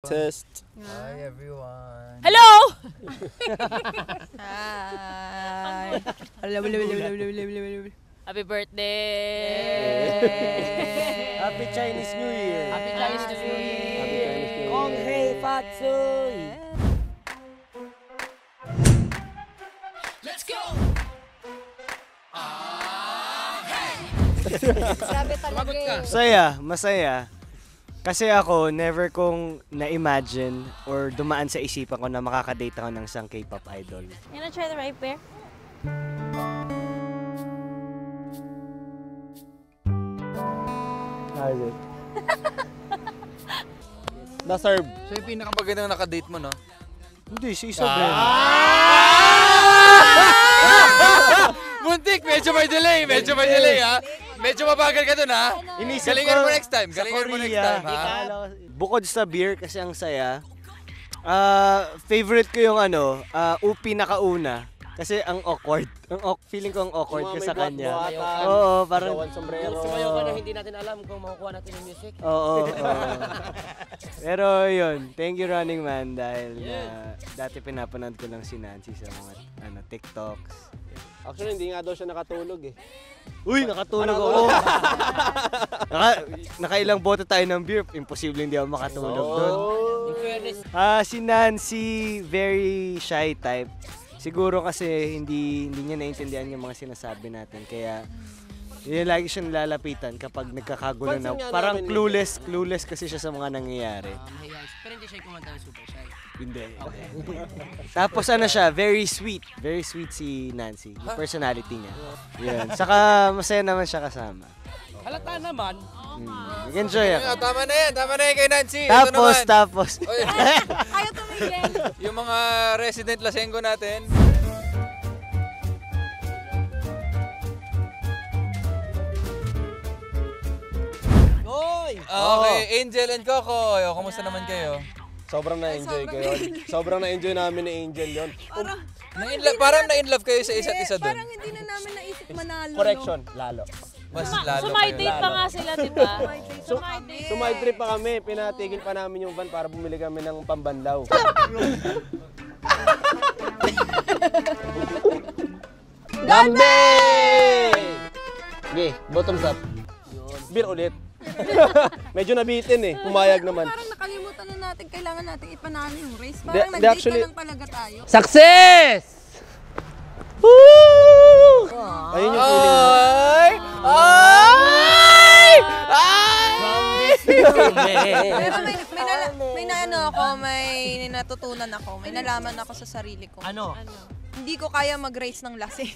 Test. Hi everyone. Hello! Hi. Happy birthday! Happy Chinese New Year. Happy Chinese New Year! Happy Chinese New Year. Kong Hei Fatsoy. Let's go! Grabe talaga eh. Masaya. Kasi ako, never kong na-imagine or dumaan sa isipan ko na makakadate ako ng isang K-pop idol. You wanna try the right pair? How is it? Na-serve. So yung pinakamagandang nakadate mo, no? Hindi, si Isabel. Muntik! Medyo may delay ha? Medyo mabagal ka dun ha? Inisip Galingan ko mo next time. sa Galingan mo next Korea. time ha? Bukod sa beer kasi ang saya, favorite ko yung upi nakauna. Kasi ang awkward. Feeling ko ang awkward ka sa kanya. Oo, parang... Sumayaw ka na hindi natin alam kung makukuha natin yung music. Oo. Pero yun, thank you Running Man dahil dati pinapanood ko lang si Nancy sa mga TikToks. Actually, hindi nga daw siya nakatulog eh. Uy, nakatulog ako. Nakailang bote tayo ng beer, imposible hindi ako makatulog doon. Si Nancy, very shy type. Siguro kasi hindi niya naintindihan yung mga sinasabi natin. Kaya yun, lagi siya nilalapitan kapag nagkakagulo na. Parang clueless kasi siya sa mga nangyayari. Pero hindi siya kumanta ng super shy. Hindi. Tapos siya, very sweet. Very sweet si Nancy. Yung personality niya. Yun. Saka masaya naman siya kasama. Halata naman. Nag-enjoy ako. Tama na yan kay Nancy. Tapos. Ayaw tumigil! Yung mga resident Lasenggo natin. Oy! Okay, Angel and Coco. Kumusta naman kayo? Sobrang na-enjoy ko yun. Sobrang na-enjoy namin ni Angel yun. Parang na-inlove kayo sa isa't isa doon. Parang hindi na namin naisip manalo. Correction, lalo. Mas lalo Sumay kayo. date pa nga sila, di ba? Sumay trip pa kami, pinatigil pa namin yung van para bumili kami ng pambanlaw. Gambe! Okay, bottoms up. Beer ulit. Medyo nabitin eh, pumayag naman. Parang nakalimutan na natin, kailangan natin ipanalo yung race. Di- Parang di nag-date actually- na lang talaga tayo. Success! Ayun yung feeling mo. Pero may natutunan ako, may nalaman ako sa sarili ko. Ano? Hindi ko kaya mag-race ng lasing.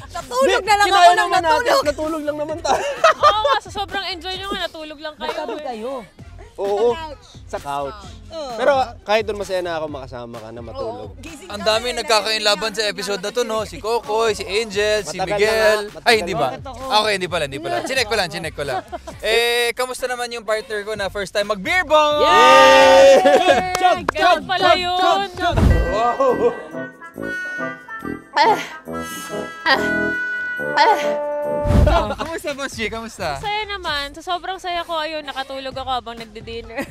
Natulog na lang ako ng natulog. Natulog lang naman tayo. Oo nga, sa sobrang enjoy nyo nga, natulog lang kayo. Sabi kayo. Oo, sa couch. Pero kahit doon masaya na ako makasama ka na matulog. Ang dami nagkakainlaban sa episode na to, no? Si Kokoy, si Angel, si Matagal Miguel. na nga. Ay, hindi ba? Matagal. Okay, hindi pala. Chinek ko lang. Kamusta naman yung partner ko na first time mag-beer bong? Ganun pala yun! Kamusta, Boss G? Kamusta? Saya naman. Sa sobrang saya ko, ayun, nakatulog ako habang nagdi-dinner.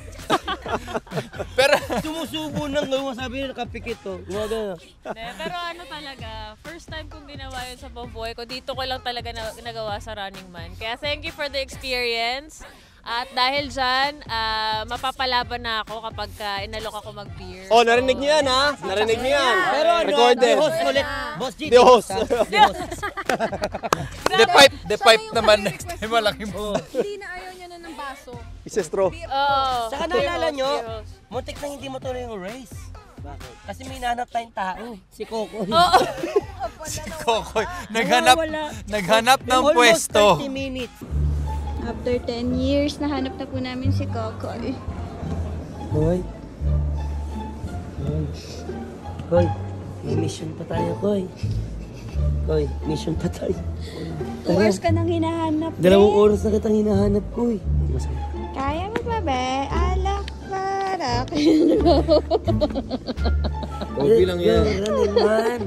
Pero, Sumusubo nang gawin, sabi niya nakapikit to. Gumagana. Pero talaga, first time kong ginawa yun sa buong buhay ko, dito ko lang talaga nagawa sa Running Man. Kaya thank you for the experience. At dahil dyan, mapapalaban na ako kapag inalok ako mag-beer. Oh, narinig niyo yan ha? Narinig niyo yan. Pero Recorded. the host ulit. Boss G. The host. the pipe naman next time malaki mo. Hindi na ayaw niya na ng baso. Isa straw. Oo. Saka naalala nyo, Beer host. muntik na hindi mo tuloy yung race. Bakit? Kasi may nahanap tayong tao. Si Coco. Oo. Kokoy, Nawawala. naghanap ng Almost pwesto. 30 minutes. After 10 years, nahanap na po namin si Kokoy. Koy. Koy. May mission pa tayo, Koy. Koy, mission pa tayo. 2 hours ka nang hinahanap. 2 oras na kitang hinahanap, Koy. Kaya mo ba, be? Alak para. Okay lang yan. Running Man.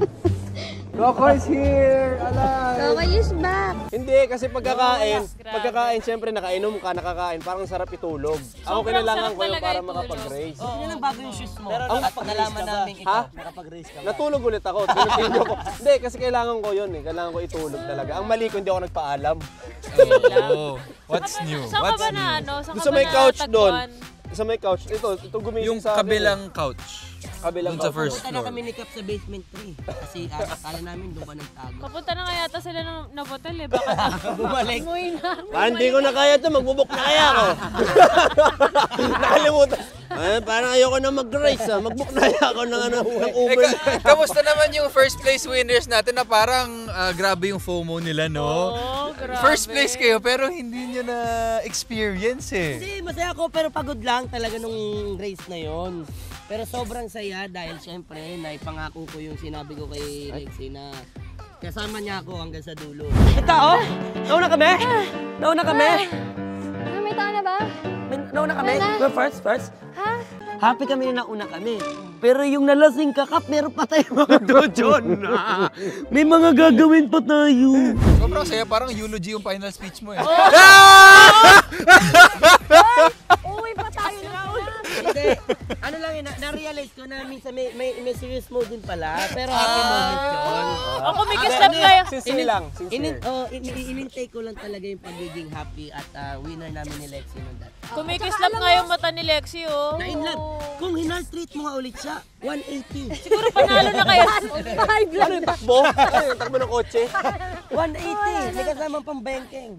Coco is here! Alay! Kokoy is back. Hindi, kasi pagkakain, grabe. syempre nakainom ka, nakakain, parang sarap itulog. Ako Sobrang kailangan sarap ko yun talaga para itulog. makapag-race. Oo. Yan ang bago yung shoes mo. Pero Ang nakapag-race pagkalaman ka ba? namin ito. Ha? Nakapag-race ka ba? Natulog ulit ako. Tinutulog ko. Hindi, kasi kailangan ko yun eh. Kailangan ko itulog talaga. Ang mali ko, hindi ako nagpaalam. Oh, what's new? Saan ka What's ba new? na ano? Saan Doon ka sa ba may couch doon. natagpuan? Sa may couch. Ito gumising Yung sa akin. kabilang couch. Kabilang Doon sa couch. first Punta na floor. kami ni Cap sa basement 3. Kasi akala namin doon ka nagtago. Papunta na nga yata sila na hotel eh. Baka Bumalik. umuwi na. Parang hindi ko na kaya ito. Magbubok na kaya ako. Nakalimutan. Parang ayoko na mag-race. Mag-book na kaya ako ng Uber. Kamusta naman yung first place winners natin na parang grabe yung FOMO nila, no? Oh, grabe. First place kayo pero hindi nyo na experience eh. Hindi, masaya ako pero pagod lang talaga nung race na yon. Pero sobrang saya dahil syempre naipangako ko yung sinabi ko kay Lexie na kasama niya ako hanggang sa dulo. Ito oh! Nauna kami! Nauna kami! May tao na ba? Nauna kami? We're first? Ha? Happy kami na nauna kami. Pero yung nalasing kakap, meron pa tayong mga dojon. May mga gagawin pa tayo. Sobrang saya, parang eulogy yung final speech mo eh. Uwi pa tayo na. Hindi. Ano lang yun, na-realize ko na minsan may serious mode din pala. Pero happy moment yun. O kumikis lang kayo. Sincere lang. Sincere. In-intake ko lang talaga yung pagiging happy at winner namin ni Lexie nung dati. Kumikislap nga yung mata ni Lexie, oh. Na-inlove. Kung hinal-treat mo nga ulit siya, 180. Siguro panalo na kayo. High blood. Ano yung takbo? Ano yung takbo ng kotse? 180. May kasamang pambengkeng.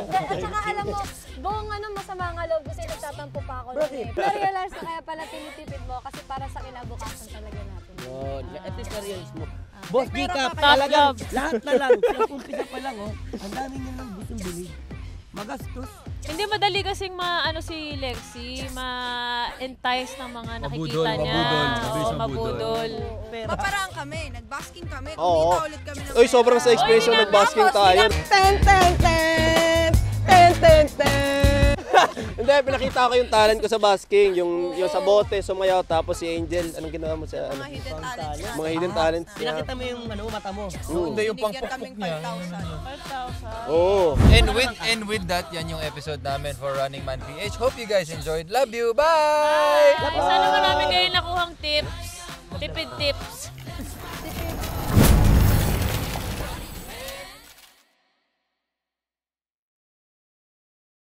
At saka alam mo, buong masama nga loob kasi nagtatampo pa ako doon eh. Na-realize na kaya pala tinitipid mo kasi para sa kinabukasan talaga natin. Yun. At least na-realize mo. Boss G-Cap, Top talagang job. lahat na lang. Yung umpisa pa lang, oh. Ang dami niya lang gustong bili. Magastos. Hindi madali kasing ano si Lexie, ma-entice ng mga nakikita Mabudol, niya. mabudol. Oo, Mabilis mabudol. Maparaan kami, nag-basking kami, Oo. kumita ulit kami ng Uy, sobrang sa expression Oy, nag-basking tayo. Hindi, pinakita ko yung talent ko sa basking. Yung sa bote, sumayaw, tapos si Angel. Anong ginawa mo sa mga hidden talents. mga hidden talents niya? Pinakita mo yung mata mo. Hindi yung Binigyan pangpukpok kaming niya. 5,000. Oo. And with that, yan yung episode namin for Running Man PH. Hope you guys enjoyed. Love you. Bye! Sana marami kayo nakuhang tips. Tipid tips.